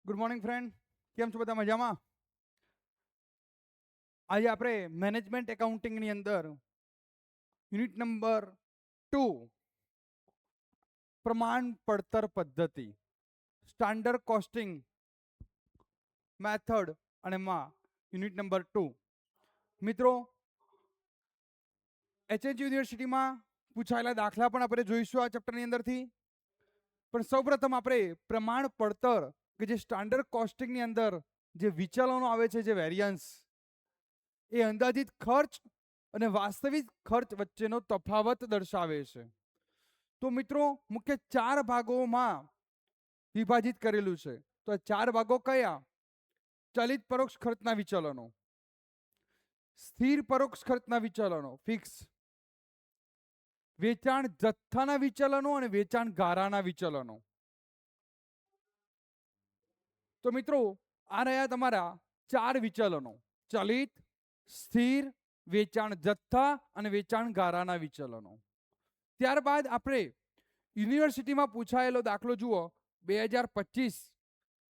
Good morning friend, કેમ છો બધા મજામાં? આજે આપણે મેનેજમેન્ટ એકાઉન્ટિંગની અંદર યુનિટ નંબર 2 પ્રમાણ પડતર પદ્ધતિ સ્ટાન્ડર્ડ કોસ્ટિંગ મેથડ અને માં યુનિટ નંબર 2 મિત્રો HNG યુનિવર્સિટીમાં પૂછાયેલા દાખલા પણ આપણે જોઈશું આ ચેપ્ટરની અંદરથી. પણ સૌપ્રથમ આપણે પ્રમાણ પડતર કે જે સ્ટાન્ડર્ડ કોસ્ટિંગની અંદર જે વિચલનો આવે છે, જે વેરિયન્સ, એ અંદાજિત ખર્ચ અને વાસ્તવિક ખર્ચ વચ્ચેનો તફાવત દર્શાવે છે. તો મિત્રો મુખ્ય 4 ભાગોમાં વિભાજિત કરેલું છે. તો આ 4 ભાગો કયા? ચલિત પરોક્ષ ખર્ચના વિચલનો, સ્થિર પરોક્ષ ખર્ચના વિચલનો ફિક્સ, વેચાણ જથ્થાના વિચલનો અને વેચાણ ગારાના વિચલનો. તો મિત્રો આ રહ્યા તમારા 4 વિચલનો: ચલિત, સ્થિર, વેચાણ જથ્થા અને વેચાણ ગારાના વિચલનો. ત્યારબાદ આપણે યુનિવર્સિટીમાં પૂછાયેલો દાખલો જુઓ. 2025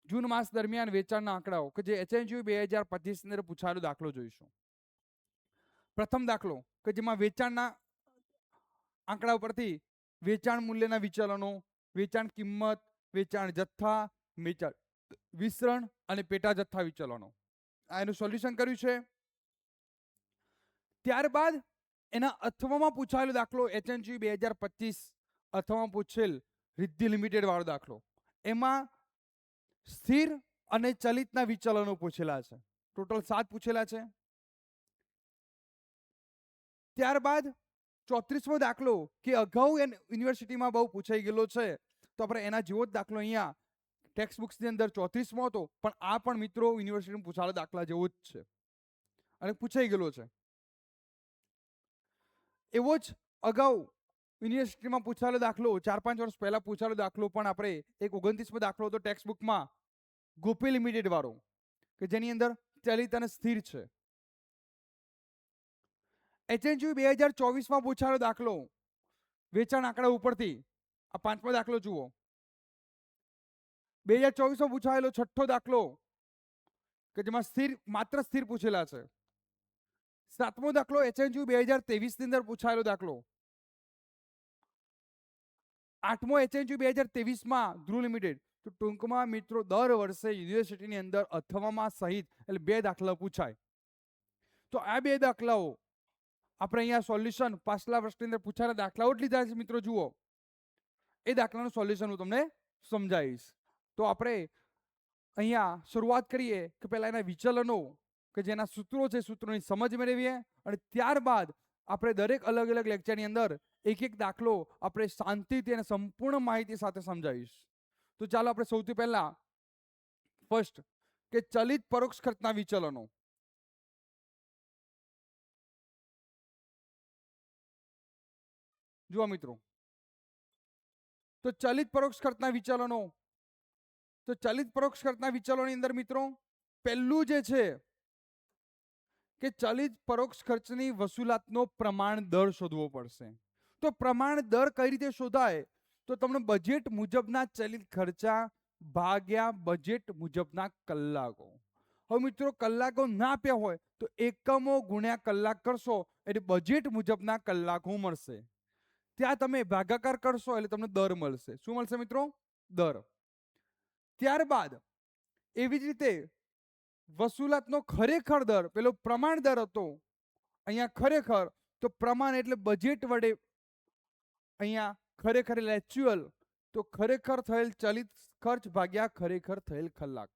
જૂન માસ દરમિયાન વેચાણના આંકડાઓ કે જે HNG 2025 ની અંદર પૂછાયેલો દાખલો જોઈશું. પ્રથમ દાખલો કે જેમાં વેચાણના આંકડા પરથી વેચાણ મૂલ્યના વિચલનો, વેચાણ કિંમત, વેચાણ જથ્થા, વેચાણ વિસ્તરણ અને પેટા જથ્થા વિચલનો, આ એનું સોલ્યુશન કર્યું છે. ત્યારબાદ એના અથવામાં પૂછાયેલો દાખલો HNG 2025 અથવામાં પૂછેલ રિદ્ધિ લિમિટેડ વાળો દાખલો. એમાં સ્થિર અને ચલિતના વિચલનો પૂછેલા છે. ટોટલ 7 પૂછેલા છે. ત્યારબાદ 34મો દાખલો કે અગાઉ યુનિવર્સિટીમાં બહુ પૂછાઈ ગયેલો છે, તો આપણે એના જેવો જ દાખલો અહીંયા ટેક્સ્ટ બુક્સની અંદર 34મો હતો, પણ આ પણ મિત્રો યુનિવર્સિટીમાં પૂછાયેલા દાખલા જેવો જ છે અને પૂછાઈ ગયેલો છે. એવો જ અગાઉ યુનિવર્સિટીમાં પૂછાયેલો દાખલો 4-5 વર્ષ પહેલા પૂછાયેલો દાખલો પણ આપણે એક 29મો દાખલો હતો ટેક્સ્ટ બુકમાં ગોપી લિમિટેડ વાળો, કે જેની અંદર ચલિત અને સ્થિર છે. HNG 2024માં પૂછાયેલો દાખલો વેચાણ આંકડા ઉપરથી, આ 5મો દાખલો જુઓ. 2024માં પૂછાયેલો 6થો દાખલો કે જેમાં માત્ર સ્થિર પૂછેલા છે. 7મો દાખલો HNG 2023 ની અંદર પૂછાયેલો દાખલો. 8મો HNG 2023માં ધ્રુવ લિમિટેડ. તો ટૂંકમાં મિત્રો દર વર્ષે યુનિવર્સિટીની અંદર અથવામાં સહિત એટલે 2 દાખલા પૂછાય. તો આ 2 દાખલાઓ આપણે અહીંયા સોલ્યુશન પાછલા વર્ષની અંદર પૂછાયેલા દાખલાઓ જ લીધા છે. મિત્રો જુઓ, એ દાખલાનું સોલ્યુશન હું તમને સમજાવીશ. તો આપણે અહીંયા શરૂઆત કરીએ કે પહેલા એના વિચલનો કે જેના સૂત્રો છે, સૂત્રોની સમજ મેળવીએ અને ત્યારબાદ આપણે દરેક અલગ અલગ લેક્ચરની અંદર એક એક દાખલો આપણે શાંતિથી અને સંપૂર્ણ માહિતી સાથે સમજાવીશ. તો ચાલો આપણે સૌથી પહેલા ફર્સ્ટ કે ચલિત પરોક્ષ ખર્ચના વિચલનો. જુઓ મિત્રો, તો ચલિત પરોક્ષ ખર્ચના વિચલનો. તો ચલિત પરોક્ષ ખર્ચના વિચલનોની અંદર મિત્રો પહેલું જે છે કે ચલિત પરોક્ષ ખર્ચની વસૂલાતનો પ્રમાણ દર શોધવો પડશે. તો પ્રમાણ દર કઈ રીતે શોધાય? તો તમને બજેટ મુજબના ચલિત ખર્ચા ભાગ્યા બજેટ મુજબના કલાકો. હવે મિત્રો કલાકો ના આપ્યા હોય તો એકમો ગુણ્યા કલાક કરશો એટલે બજેટ મુજબના કલાકો મળશે. ત્યાં તમે ભાગાકાર કરશો એટલે તમને દર મળશે. શું મળશે મિત્રો? દર. ત્યારબાદ એવી જ રીતે વસૂલાતનો ખરેખર દર, પેલો પ્રમાણ દર હતો, અહીંયા ખરેખર, તો પ્રમાણ એટલે બજેટ વડે, અહીંયા ખરેખર એટલે એક્ચ્યુઅલ, તો ખરેખર થયેલ ચલિત ખર્ચ ભાગ્યા ખરેખર થયેલ કલાક.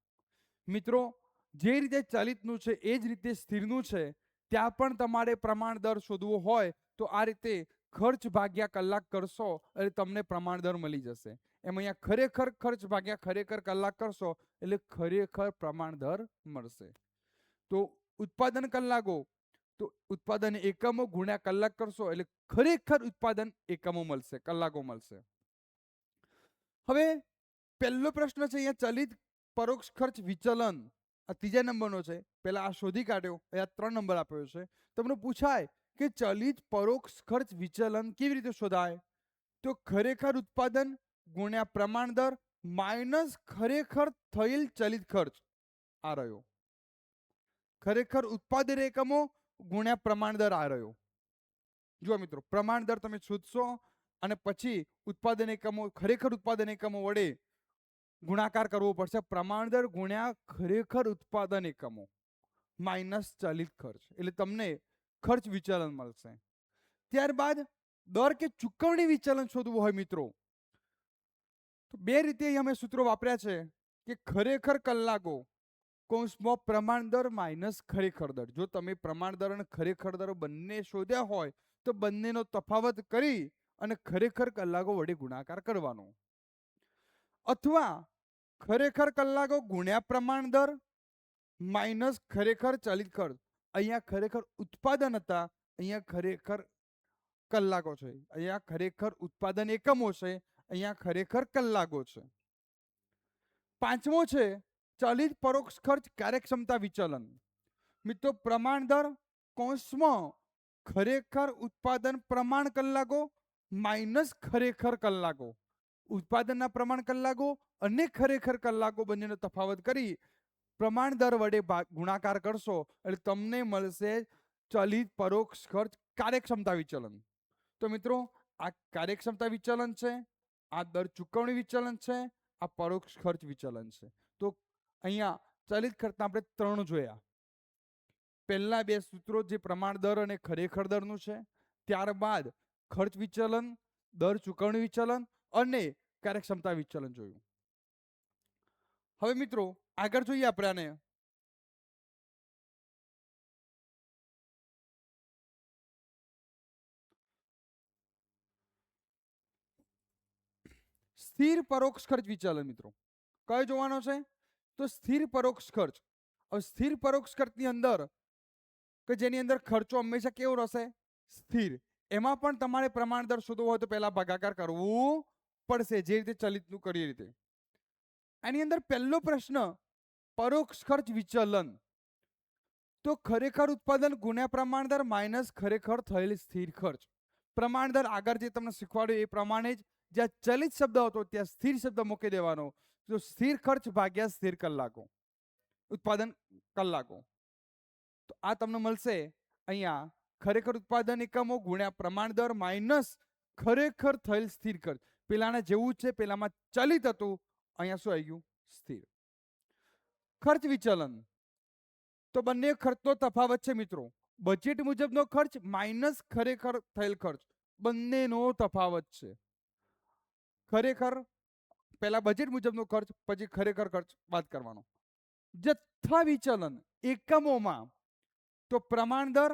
મિત્રો જે રીતે ચલિતનું છે એ જ રીતે સ્થિરનું છે. ત્યાં પણ તમારે પ્રમાણ દર શોધવો હોય તો આ રીતે ખર્ચ ભાગ્યા કલાક કરશો એટલે તમને પ્રમાણ દર મળી જશે. એમ અહીંયા ખરેખર ખર્ચ ભાગ્યા ખરેખર કલાક કરશો એટલે ખરેખર પ્રમાણ દર મળશે. તો ઉત્પાદન કલાકો, તો ઉત્પાદન એકમો ગુણ્યા કલાક કરશો એટલે ખરેખર ઉત્પાદન એકમો મળશે, કલાકો મળશે. હવે પહેલો પ્રશ્ન છે અહીંયા ચલિત પરોક્ષ ખર્ચ વિચલન, આ 3જા નંબરનો છે. પહેલા આ શોધી કાઢ્યો, અહીંયા 3 નંબર આપ્યો છે. તમને પૂછાય કે ચલિત પરોક્ષ ખર્ચ વિચલન કેવી રીતે શોધાય? તો ખરેખર ઉત્પાદન ગુણ્યા પ્રમાણ દર માઇનસ ખરેખર થયેલ ચલિત ખર્ચ આ રહ્યો. ખરેખર ઉત્પાદન એકમો ગુણ્યા પ્રમાણ દર આ રહ્યો. જુઓ મિત્રો, પ્રમાણ દર તમે શોધશો અને પછી ઉત્પાદન એકમો, ખરેખર ઉત્પાદન એકમો વડે ગુણાકાર કરવો પડશે. પ્રમાણ દર ગુણ્યા ખરેખર ઉત્પાદન એકમો માઇનસ ચલિત ખર્ચ, એટલે તમને ખર્ચ વિચલન મળશે. ત્યારબાદ દર કે ચૂકવણી વિચલન શોધવું હોય મિત્રો, તો બે રીતે અમે સૂત્રો વાપર્યા છે કે ખરેખર કલાકો કૌંસમાં પ્રમાણ દર માઇનસ ખરેખર દર. જો તમે પ્રમાણ દર અને ખરેખર દર બંને શોધ્યા હોય તો બંનેનો તફાવત કરી અને ખરેખર કલાકો વડે ગુણાકાર કરવાનો. અથવા ખરેખર કલાકો ગુણ્યા પ્રમાણ દર માઇનસ ખરેખર ચલિત ખર્ચ. અહીંયા ખરેખર ઉત્પાદન હતા, અહીંયા ખરેખર કલાકો છે. અહીંયા ખરેખર ઉત્પાદન એકમો છે, અહીંયા ખરેખર કલાકો છે. પાંચમો છે ચલિત પરોક્ષ ખર્ચ કાર્યક્ષમતા વિચલન. મિત્રો, પ્રમાણ દર કૌંસમાં ખરેખર ઉત્પાદન પ્રમાણ કલાકો માઇનસ ખરેખર કલાકો. ઉત્પાદનના પ્રમાણ કલાકો અને ખરેખર કલાકો બંનેનો તફાવત કરી પ્રમાણ દર વડે ગુણાકાર કરશો એટલે તમને મળશે ચલિત પરોક્ષ ખર્ચ કાર્યક્ષમતા વિચલન. તો મિત્રો, આ કાર્યક્ષમતા વિચલન છે, આ દર ચૂકવણી વિચલન છે, આ પરોક્ષ ખર્ચ વિચલન છે. તો અહીંયા ચલિત ખર્ચના આપણે 3 જોયા. પહેલા 2 સૂત્રો જે પ્રમાણ દર અને ખરેખર દરનું છે, ત્યારબાદ ખર્ચ વિચલન, દર ચૂકવણી વિચલન અને કાર્યક્ષમતા વિચલન જોયું. હવે મિત્રો આગળ જોઈએ આપણે આને. સ્થિર પરોક્ષ ખર્ચ વિચલન. મિત્રો કયો જોવાનો છે? તો સ્થિર પરોક્ષ ખર્ચ. હવે સ્થિર પરોક્ષ ખર્ચની અંદર કે જેની અંદર ખર્ચો હંમેશા કેવો રહેશે? સ્થિર. એમાં પણ તમારે પ્રમાણ દર શોધવો હોય તો પહેલા ભાગાકાર કરવું પડશે, જે રીતે ચલિતનું કરીએ રીતે. આની અંદર પહેલો પ્રશ્ન પરોક્ષ ખર્ચ વિચલન. તો ખરેખર ઉત્પાદન ગુણ્યા પ્રમાણ દર માઇનસ ખરેખર થયેલ સ્થિર ખર્ચ. પ્રમાણ દર આગળ જે તમને શીખવાડ્યું એ પ્રમાણે જ જ્યાં ચલિત શબ્દ હતો ત્યાં સ્થિર શબ્દ મૂકી દેવાનો. તો સ્થિર ખર્ચ ભાગ્યા સ્થિર કલાકો, ઉત્પાદન કલાકો. તો આ તમને મળશે અહીંયા ખરેખર ઉત્પાદન એકમો ગુણ્યા પ્રમાણ દર માઇનસ ખરેખર થયેલ સ્થિર ખર્ચ. પેલાના જેવું છે, પેલામાં ચલિત હતું, અહીંયા શું આવી ગયું? સ્થિર. ખર્ચ વિચલન. તો બંને ખર્ચનો તફાવત છે મિત્રો. બજેટ મુજબનો ખર્ચ માઇનસ ખરેખર થયેલ ખર્ચ, બંનેનો તફાવત છે. ખરેખર પહેલા બજેટ મુજબનો ખર્ચ, પછી ખરેખર ખર્ચ બાદ કરવાનો. જથ્થા વિચલન એકમોમાં. તો પ્રમાણ દર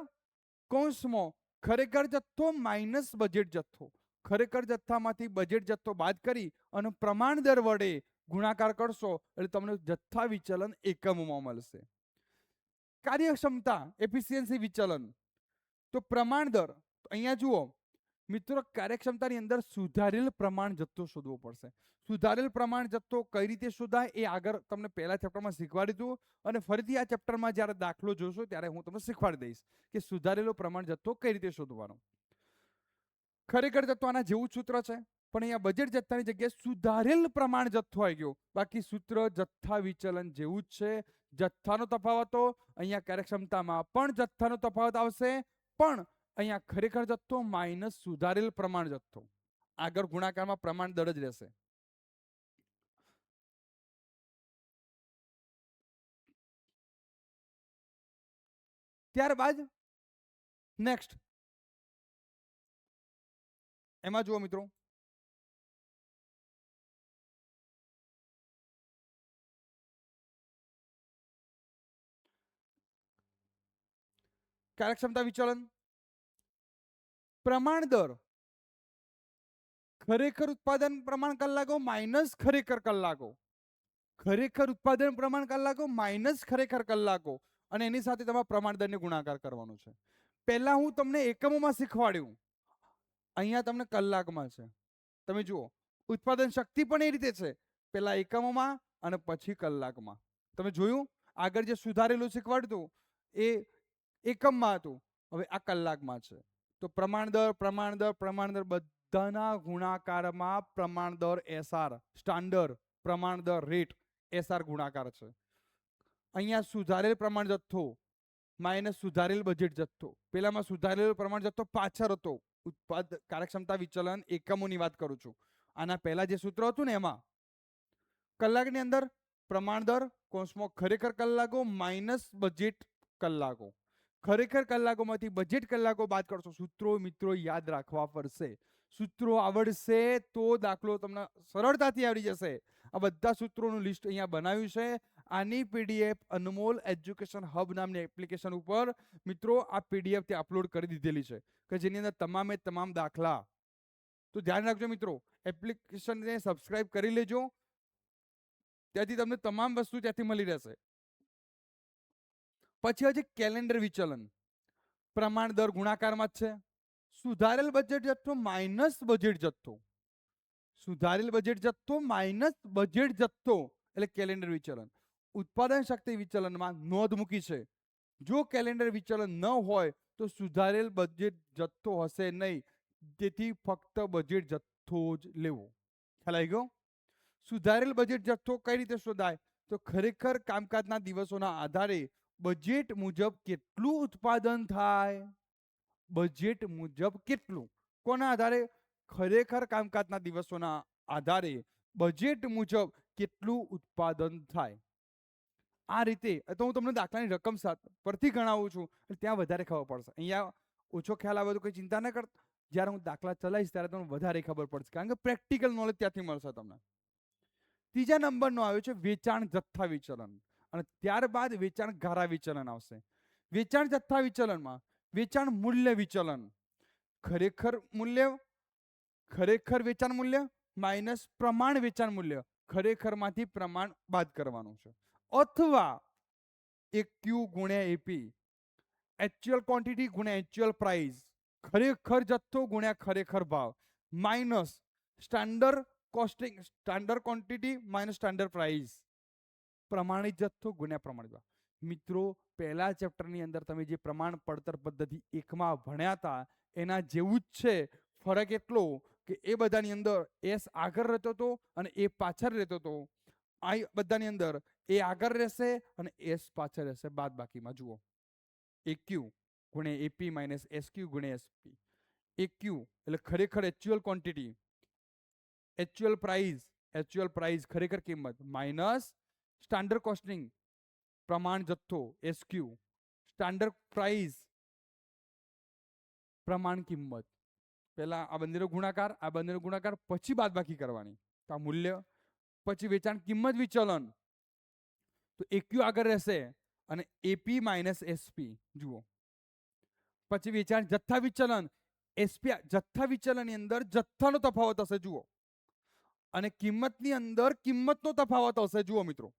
કૌંસમાં ખરેખર જથ્થો માઇનસ બજેટ જથ્થો. ખરેખર જથ્થામાંથી બજેટ જથ્થો બાદ કરી અને પ્રમાણ દર વડે ગુણાકાર કરશો એટલે તમને જથ્થા વિચલન એકમોમાં મળશે. કાર્યક્ષમતા એફિશિયન્સી વિચલન. તો પ્રમાણ દર, અહીંયા જુઓ મિત્રો, કાર્યક્ષમતાની અંદર સુધારેલ પ્રમાણ જથ્થો શોધવો પડશે. સુધારેલ પ્રમાણ જથ્થો કઈ રીતે શોધાય એ આગળ તમને પહેલા ચેપ્ટરમાં શીખવાડી દીધું, અને ફરીથી આ ચેપ્ટરમાં જ્યારે દાખલો જોશો ત્યારે હું તમને શીખવાડી દઈશ કે સુધારેલો પ્રમાણ જથ્થો કઈ રીતે શોધવાનો. ખરેખર જથ્થો આના જેવું સૂત્ર છે, પણ અહીંયા બજેટ જથ્થાની જગ્યાએ સુધારેલ પ્રમાણ જથ્થો આવી ગયો. બાકી સૂત્ર જથ્થા વિચલન જેવું જ છે. જથ્થાનો તફાવતો અહીંયા કાર્યક્ષમતામાં પણ જથ્થાનો તફાવત આવશે, પણ અહીંયા ખરેખર જથ્થો માઇનસ સુધારેલ પ્રમાણ જથ્થો. આગળ ગુણાકારમાં પ્રમાણ દર જ રહેશે. ત્યારબાદ નેક્સ્ટ એમાં જુઓ મિત્રો, કાર્યક્ષમતા વિચલન. પ્રમાણ દર ખરેખર ઉત્પાદન પ્રમાણ કલાકો માઇનસ ખરેખર કલાકો. ખરેખર ઉત્પાદન પ્રમાણ કલાકો માઇનસ ખરેખર કલાકો, અને એની સાથે તમારે પ્રમાણ દરને ગુણાકાર કરવાનો છે. પહેલા હું તમને એકમોમાં શીખવાડ્યું, અહીંયા તમને કલાકમાં છે. તમે જુઓ ઉત્પાદન શક્તિ પણ એ રીતે છે, પહેલા એકમોમાં અને પછી કલાકમાં. તમે જોયું આગળ જે સુધારેલું શીખવાડતું એ એકમમાં હતું, હવે આ કલાકમાં છે. તો પ્રમાણ દર પ્રમાણ દર પ્રમાણ દર બધાના ગુણાકારમાં પ્રમાણ દર SR સ્ટાન્ડર્ડ પ્રમાણ દર રેટ SR ગુણાકાર છે. અહીંયા સુધારેલ પ્રમાણ જથ્થો માઇનસ સુધારેલ બજેટ જથ્થો. પેલામાં સુધારેલો પ્રમાણ જથ્થો પાછળ હતો. ઉત્પાદ કાર્યક્ષમતા વિચલન એકમોની વાત કરું છું. આના પહેલા જે સૂત્ર હતું ને એમાં કલાકની અંદર પ્રમાણ દર કોષમાં ખરેખર કલાકો માઇનસ બજેટ કલાકો. ખરેખર કલાકોમાંથી બજેટ કલાકો બાદ કરશો. સૂત્રો મિત્રો યાદ રાખવા પડશે. સૂત્રો આવડશે તો દાખલો તમને સરળતાથી આવડી જશે. આ બધા સૂત્રોનું લિસ્ટ અહીંયા બનાવ્યું છે. આની પીડીએફ અનમોલ એજ્યુકેશન હબ નામની એપ્લિકેશન ઉપર મિત્રો આ પીડીએફ ત્યાં અપલોડ કરી દીધેલી છે કે જેની અંદર તમામે તમામ દાખલા. તો ધ્યાન રાખજો મિત્રો, એપ્લિકેશનને સબસ્ક્રાઇબ કરી લેજો. ત્યાંથી તમને તમામ વસ્તુ ત્યાંથી મળી રહેશે. પછી હજી કેલેન્ડર વિચલન. પ્રમાણ દર ગુણાકારમાં જ છે. સુધારેલ બજેટ જથ્થો માઇનસ બજેટ જથ્થો. સુધારેલ બજેટ જથ્થો માઇનસ બજેટ જથ્થો એટલે કેલેન્ડર વિચલન. ઉત્પાદન શક્તિ વિચલનમાં નોંધ મૂકી છે, જો કેલેન્ડર વિચલન ન હોય તો સુધારેલ બજેટ જથ્થો હશે નહીં, તેથી ફક્ત બજેટ જથ્થો જ લેવો. ખ્યાલ આવી ગયો? સુધારેલ બજેટ જથ્થો કઈ રીતે શોધાય? તો ખરેખર કામકાજના દિવસોના આધારે બજેટ મુજબ કેટલું ઉત્પાદન થાય. બજેટ મુજબ કેટલું, કોના આધારે? ખરેખર કામકાજના દિવસોના આધારે બજેટ મુજબ કેટલું ઉત્પાદન થાય. આ રીતે તો હું તમને દાખલાની રકમ પરથી ગણાવું છું, ત્યાં વધારે ખબર પડશે. અહીંયા ઓછો ખ્યાલ આવે તો કોઈ ચિંતા ન કરતા. જ્યારે હું દાખલા ચલાવીશ ત્યારે તમને વધારે ખબર પડશે, કારણ કે પ્રેક્ટિકલ નોલેજ ત્યાંથી મળશે તમને. ત્રીજા નંબરનો આવ્યો છે વેચાણ જથ્થા વિચલન, અને ત્યારબાદ વેચાણ ગારા વિચલન આવશે. વેચાણ જથ્થા વિચલનમાં વેચાણ મૂલ્ય વિચલન. ખરેખર મૂલ્ય, ખરેખર વેચાણ મૂલ્ય માઇનસ પ્રમાણ વેચાણ મૂલ્ય. ખરેખરમાંથી પ્રમાણ બાદ કરવાનું છે. અથવા એક્યુ ગુણ્યા એપી, એક્ચ્યુઅલ ક્વોન્ટિટી ગુણ્યા એક્ચ્યુઅલ પ્રાઇસ. ખરેખર જથ્થો ગુણ્યા ખરેખર ભાવ minus standard costing, standard quantity minus standard price. પ્રમાણિત જથ્થો ગુણ્યા પ્રમાણિત ભાવ. મિત્રો પહેલા ચેપ્ટરની અંદર તમે જે પ્રમાણ પડતર પદ્ધતિ 1માં ભણ્યા હતા એના જેવું જ છે. ફરક એટલો કે એ બધાની અંદર એસ આગળ રહેતો હતો અને એ પાછળ રહેતો હતો. આ બધાની અંદર એ આગળ રહેશે અને એસ પાછળ રહેશે. બાદ બાકીમાં જુઓ, એક્યુ ગુણ્યા એપી માઇનસ એસક્યુ ગુણ્યા એસપી. એક્યુ એટલે ખરેખર actual quantity, actual price, actual price ખરેખર કિંમત માઇનસ સ્ટાન્ડર્ડ કોસ્ટિંગ પ્રમાણ જથ્થો એસક્યુ, સ્ટાન્ડર્ડ પ્રાઇસ પ્રમાણ કિંમત. પહેલા આ બંનેનો ગુણાકાર, આ બંનેનો ગુણાકાર, પછી બાદબાકી કરવાની. તો આ મૂલ્ય, પછી વેચાણ કિંમત વિચલન. તો એક્યુ આગળ રહેશે અને એપી માઇનસ એસપી. જુઓ, પછી વેચાણ જથ્થા વિચલન. એસપી જથ્થા વિચલનની અંદર જથ્થાનો તફાવત હશે. જુઓ, અને કિંમતની અંદર કિંમતનો તફાવત હશે. જુઓ મિત્રો,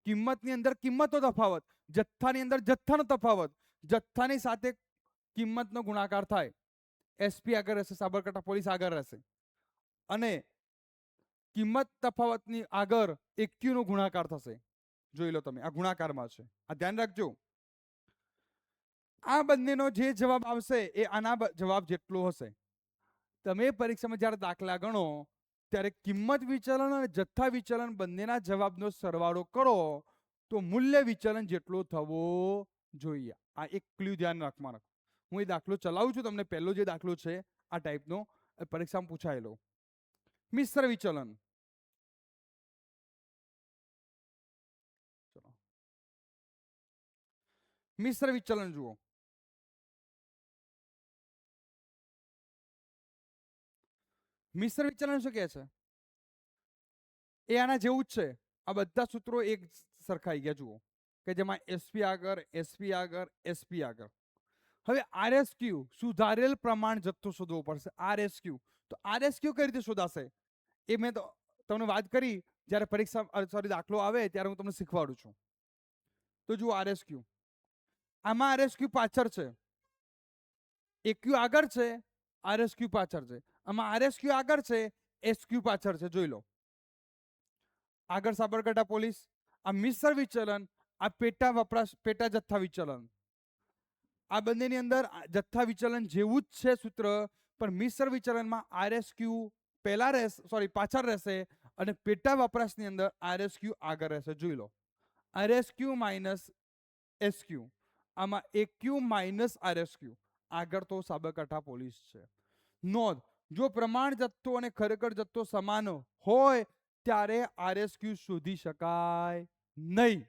કિંમતની અંદર કિંમતનો તફાવત, જથ્થાની અંદર જથ્થાનો તફાવત. જથ્થાની સાથે કિંમતનો ગુણાકાર થાય. એસપી આગળ રહેશે, સાબરકાંઠા પોલીસ આગળ રહેશે, અને કિંમત તફાવતની આગળ એક્યુ નો ગુણાકાર થશે. જોઈ લો તમે, આ ગુણાકારમાં છે, આ ધ્યાન રાખજો. આ બંનેનો જે જવાબ આવશે એ આના જવાબ જેટલો હશે. તમે પરીક્ષામાં જ્યારે દાખલા ગણો ત્યારે કિંમત વિચલન અને જથ્થા વિચલન બંનેના જવાબનો સરવાળો કરો તો મૂલ્ય વિચલન જેટલો થવો જોઈએ. આ એક ક્લ્યુ ધ્યાન રાખવાનું. હું એ દાખલો ચલાવું છું તમને. પહેલો જે દાખલો છે આ ટાઈપનો પરીક્ષામાં પૂછાયેલો. મિશ્ર વિચલન. મિશ્ર વિચલન જુઓ. મિશ્ર વિચલન શું કહે છે? એ આના જેવું જ છે. આ બધા સૂત્રો એક સરખાઈ ગયા. જુઓ કે જેમાં એસપી આગળ, એસપી આગળ, એસપી આગળ. હવે આરએસક્યુ સુધારેલ પ્રમાણ જથ્થો શોધવો પડશે. આરએસક્યુ, તો આરએસક્યુ કઈ રીતે શોધાશે એ મેં તો તમને વાત કરી. જ્યારે પરીક્ષા સોરી દાખલો આવે ત્યારે હું તમને શીખવાડું છું. તો જુઓ આરએસક્યુ, આમાં આરએસક્યુ પાછળ છે, એક્યુ આગળ છે, આરએસક્યુ પાછળ છે. આમાં આરએસક્યુ આગળ છે, એસક્યુ પાછળ છે. જોઈ લો, આગળ સાબરકાંઠા પોલીસ. આ મિશ્ર વિચલન, આ પેટા વપરાશ, પેટા જથ્થા વિચલન. આ બંનેની અંદર જથ્થા વિચલન જેવું જ છે સૂત્ર, પણ મિશ્ર વિચલનમાં આરએસક્યુ પહેલા રહેશે, સોરી પાછળ રહેશે, અને પેટા વપરાશની અંદર RSQ આગળ રહેશે. જોઈ લો, RSQ માઇનસ SQ, આમાં AQ માઇનસ RSQ, આગળ તો સાબરકાંઠા પોલીસ છે. નોંધ, જો પ્રમાણ જથ્થો અને ખરેખર જથ્થો સમાન હોય ત્યારે RSQ શોધી શકાય નહીં.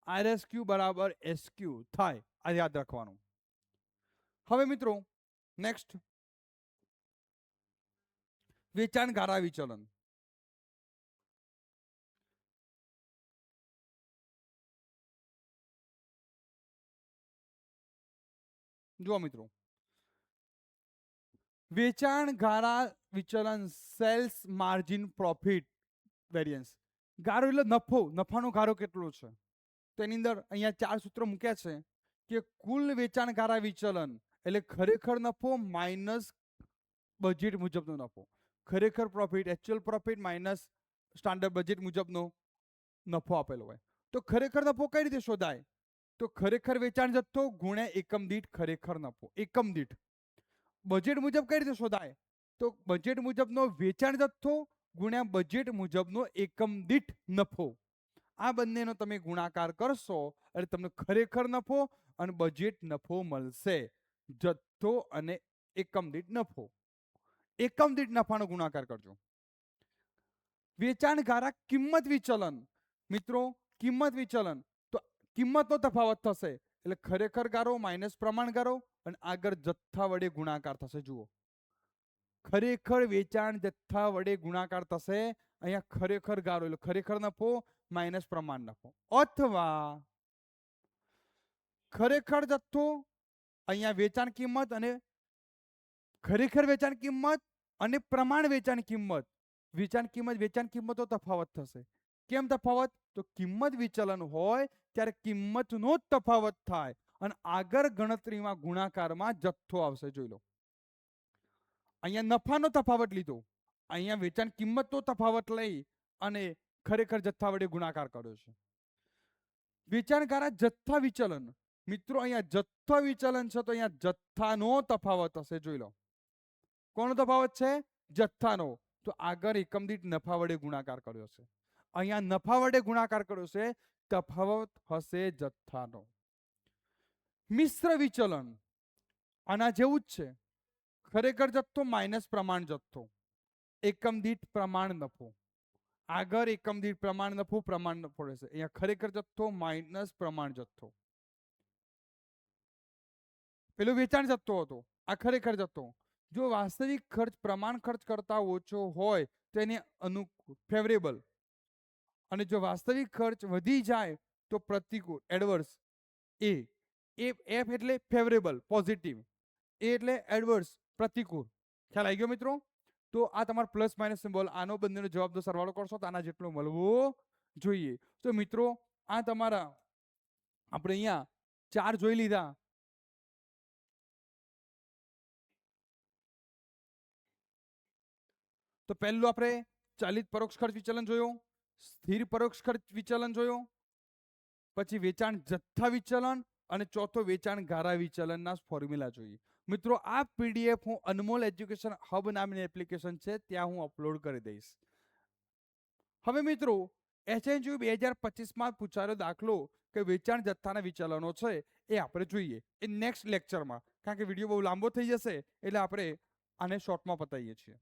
RSQ બરાબર SQ થાય, આ યાદ રાખવાનું. હવે મિત્રો નેક્સ્ટ, વેચાણ ગાળા વિચલન. જુઓ મિત્રો, વેચાણ ગાળા વિચલન, સેલ્સ માર્જિન પ્રોફિટ વેરિયન્સ. ગાળો એટલે નફો, નફાનો ગાળો કેટલો છે. તો એની અંદર અહીંયા 4 સૂત્રો મૂક્યા છે કે કુલ વેચાણ ગાળા વિચલન એટલે ખરેખર નફો માઇનસ બજેટ મુજબનો નફો, ખરેખર profit actual profit minus standard budget મુજબનો નફો આપેલો હોય. તો ખરેખર નફો કઈ રીતે શોધાય? તો ખરેખર વેચાણ જથ્થો ગુણ્યા એકમ દીઠ ખરેખર નફો, એકમ દીઠ. બજેટ મુજબ કઈ રીતે શોધાય? તો બજેટ મુજબનો વેચાણ જથ્થો ગુણ્યા બજેટ મુજબનો એકમ દીઠ નફો. આ બંનેનો તમે ગુણાકાર કરશો એટલે તમને ખરેખર નફો અને બજેટ નફો મળશે. જથ્થો અને એકમ દીઠ નફો, એકમ દીઠ નફાનો ગુણાકાર કરજો. વેચાણ ગાળા કિંમત વિચલન. મિત્રો કિંમત વિચલન, તો કિંમતનો તફાવત થશે એટલે ખરેખર ગાળો માઇનસ પ્રમાણ ગાળો અને આગળ જથ્થા વડે ગુણાકાર થશે. જુઓ, ખરેખર વેચાણ જથ્થા વડે ગુણાકાર થશે. અહીંયા ખરેખર ગાળો એટલે ખરેખર નફો માઇનસ પ્રમાણ નફો, અથવા ખરેખર જથ્થો અહીંયા વેચાણ કિંમત અને ખરેખર વેચાણ કિંમત અને પ્રમાણ વેચાણ કિંમત, વેચાણ કિંમતો તફાવત થશે. કેમ તફાવત? તો કિંમત વિચલન હોય ત્યારે કિંમતનો જ તફાવત થાય અને આગળ ગણતરીમાં ગુણાકારમાં જથ્થો આવશે. જોઈ લો, અહીંયા નફાનો તફાવત લીધો, અહીંયા વેચાણ કિંમતનો તફાવત લઈ અને ખરેખર જથ્થા વડે ગુણાકાર કર્યો છે. વેચાણ ગાળા જથ્થા વિચલન. મિત્રો અહીંયા જથ્થા વિચલન છે તો અહીંયા જથ્થાનો તફાવત હશે. જોઈ લો, કોનો તફાવત છે? જથ્થાનો. તો આગળ એકમ દીઠ નફા વડે ગુણાકાર કર્યો છે, અહીંયા નફા વડે ગુણાકાર કર્યો છે, તફાવત હશે જથ્થાનો. મિશ્ર વિચલન આના જેવું જ છે. ખરેખર જથ્થો માઇનસ પ્રમાણ જથ્થો, એકમ દીઠ પ્રમાણ નફો, આગળ એકમ દીઠ પ્રમાણ નફો રહેશે. અહીંયા ખરેખર જથ્થો માઇનસ પ્રમાણ જથ્થો. પેલો વેચાણ જથ્થો હતો, આ ખરેખર જથ્થો. જો વાસ્તવિક ખર્ચ પ્રમાણ ખર્ચ કરતા ઓછો હોય તો એને અનુકૂળ ફેવરેબલ, અને જો વાસ્તવિક ખર્ચ વધી જાય તો પ્રતિકૂળ એડવર્સ. એફ એટલે ફેવરેબલ પોઝિટિવ, એ એટલે એડવર્સ પ્રતિકૂળ. ખ્યાલ આવી ગયો મિત્રો? તો આ તમારો પ્લસ માઇનસ સિમ્બોલ, આનો બંનેનો જવાબનો સરવાળો કરશો તો આના જેટલો મળવો જોઈએ. તો મિત્રો આ તમારા આપણે અહીંયા 4 જોઈ લીધા. તો પહેલું આપણે ચાલિત પરોક્ષ ખર્ચ વિચલન જોયો, સ્થિર પરોક્ષ ખર્ચ વિચલન જોયો, પછી વેચાણ જથ્થા વિચલન અને ચોથો વેચાણ ગાળા વિચલનના ફોર્મ્યુલા જોઈએ. મિત્રો આ PDF હું અનમોલ એજ્યુકેશન હબ નામની એપ્લિકેશન છે ત્યાં હું અપલોડ કરી દઈશ. હવે મિત્રો HNQ 2025માં પૂછાયેલો દાખલો કે વેચાણ જથ્થાના વિચલનો છે એ આપણે જોઈએ એ નેક્સ્ટ લેક્ચરમાં, કારણ કે વિડીયો બહુ લાંબો થઈ જશે એટલે આપણે આને શોર્ટમાં પતાવીએ છીએ.